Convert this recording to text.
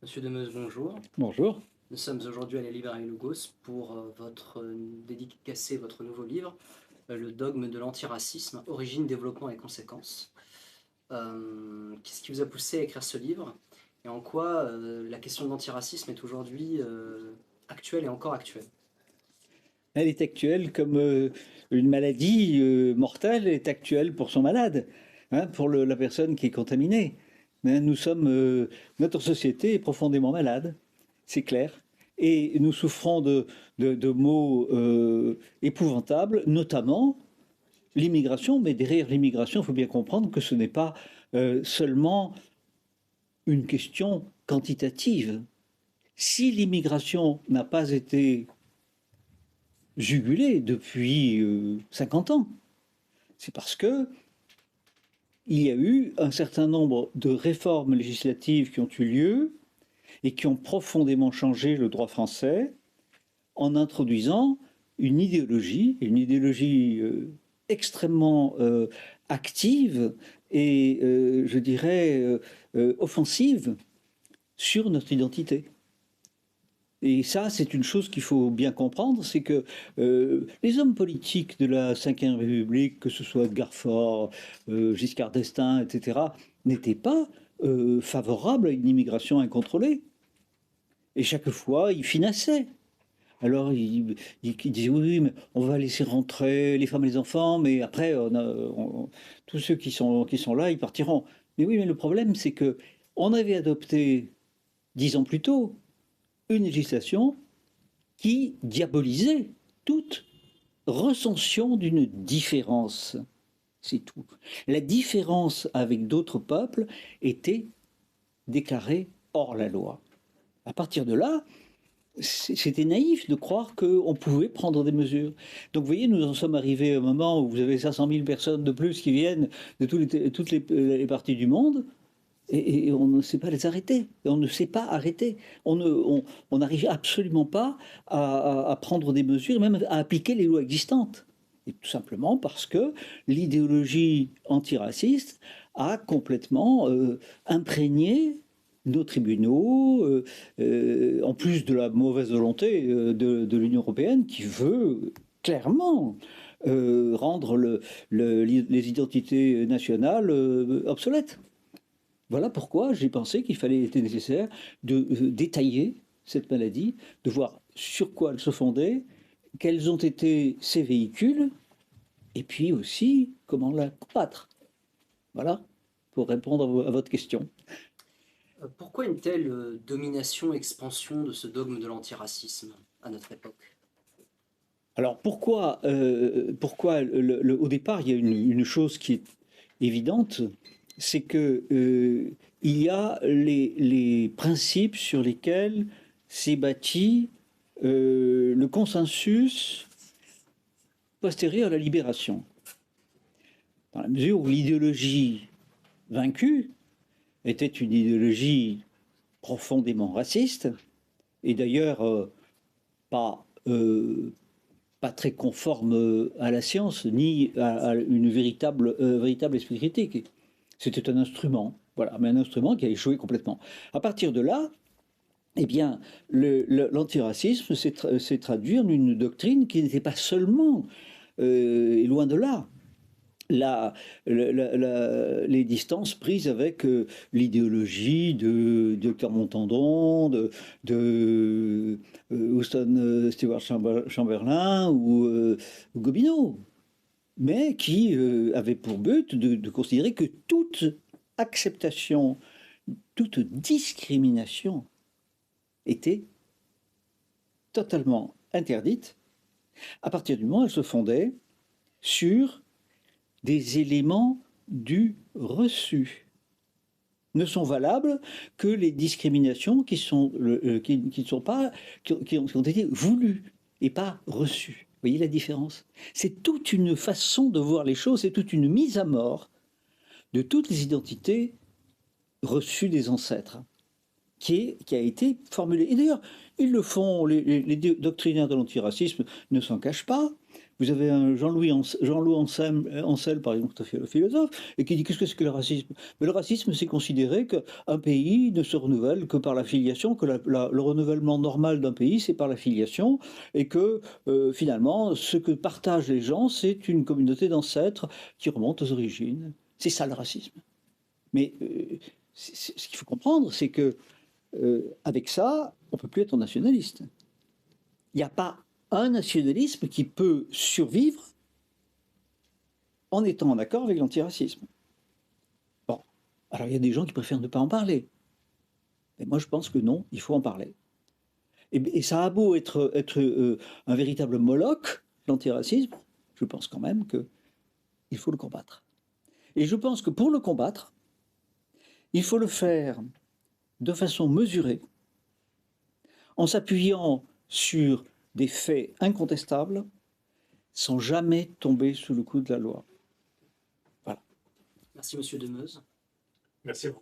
Monsieur Demeuse, bonjour. Bonjour. Nous sommes aujourd'hui à la librairie Logos pour dédicacer votre nouveau livre, Le dogme de l'antiracisme, origine, développement et conséquences. Qu'est-ce qui vous a poussé à écrire ce livre et en quoi la question de l'antiracisme est aujourd'hui actuelle et encore actuelle? Elle est actuelle comme une maladie mortelle est actuelle pour son malade, hein, pour la personne qui est contaminée. Hein, notre société est profondément malade, c'est clair. Et nous souffrons de maux épouvantables, notamment l'immigration. Mais derrière l'immigration, il faut bien comprendre que ce n'est pas seulement une question quantitative. Si l'immigration n'a pas été jugulé depuis 50 ans. C'est parce que il y a eu un certain nombre de réformes législatives qui ont eu lieu et qui ont profondément changé le droit français en introduisant une idéologie extrêmement active et, je dirais, offensive sur notre identité. Et ça, c'est une chose qu'il faut bien comprendre, c'est que les hommes politiques de la Ve République, que ce soit Edgar Faure, Giscard d'Estaing, etc., n'étaient pas favorables à une immigration incontrôlée. Et chaque fois, ils finassaient. Alors, ils disaient oui, mais on va laisser rentrer les femmes et les enfants, mais après, tous ceux qui sont là, ils partiront. Mais oui, mais le problème, c'est que on avait adopté 10 ans plus tôt une législation qui diabolisait toute recension d'une différence. C'est tout. La différence avec d'autres peuples était déclarée hors la loi. À partir de là, c'était naïf de croire qu'on pouvait prendre des mesures. Donc vous voyez, nous en sommes arrivés à un moment où vous avez 500 000 personnes de plus qui viennent de toutes les parties du monde. Et on ne sait pas les arrêter. On ne sait pas arrêter. On n'arrive absolument pas à prendre des mesures, même à appliquer les lois existantes. Et tout simplement parce que l'idéologie antiraciste a complètement imprégné nos tribunaux, en plus de la mauvaise volonté de l'Union européenne qui veut clairement rendre les identités nationales obsolètes. Voilà pourquoi j'ai pensé qu'il était nécessaire de détailler cette maladie, de voir sur quoi elle se fondait, quels ont été ses véhicules, et puis aussi comment la combattre. Voilà, pour répondre à votre question. Pourquoi une telle domination-expansion de ce dogme de l'antiracisme à notre époque? Alors pourquoi au départ il y a une chose qui est évidente, c'est que il y a les principes sur lesquels s'est bâti le consensus postérieur à la libération. Dans la mesure où l'idéologie vaincue était une idéologie profondément raciste, et d'ailleurs pas, pas très conforme à la science, ni à une véritable esprit critique. C'était un instrument, voilà, mais un instrument qui a échoué complètement. À partir de là, eh bien, l'antiracisme s'est traduit en une doctrine qui n'était pas seulement, et loin de là, les distances prises avec l'idéologie de Clermont-Tandon, de Houston Stewart Chamberlain ou Gobineau, mais qui avait pour but de considérer que toute acceptation, toute discrimination était totalement interdite à partir du moment où elle se fondait sur des éléments du reçu. Ne sont valables que les discriminations qui ne sont pas, qui ont été voulues et pas reçues. Vous voyez la différence? C'est toute une façon de voir les choses, c'est toute une mise à mort de toutes les identités reçues des ancêtres qui a été formulée. Et d'ailleurs, ils le font, les doctrinaires de l'antiracisme ne s'en cachent pas. Vous avez un Jean-Louis Ancel, par exemple, tout à fait le philosophe, et qui dit qu'est-ce que c'est que le racisme? Mais le racisme, c'est considérer qu'un pays ne se renouvelle que par la filiation, que le renouvellement normal d'un pays, c'est par la filiation, et que finalement, ce que partagent les gens, c'est une communauté d'ancêtres qui remonte aux origines. C'est ça le racisme. Mais ce qu'il faut comprendre, c'est que avec ça, on ne peut plus être nationaliste. Il n'y a pas un nationalisme qui peut survivre en étant en accord avec l'antiracisme. Bon, alors il y a des gens qui préfèrent ne pas en parler. Mais moi je pense que non, il faut en parler. Et ça a beau être un véritable Moloch, l'antiracisme, je pense quand même qu'il faut le combattre. Et je pense que pour le combattre, il faut le faire de façon mesurée, en s'appuyant sur des faits incontestables, sans jamais tomber sous le coup de la loi. Voilà. Merci, Monsieur Demeuse. Merci à vous.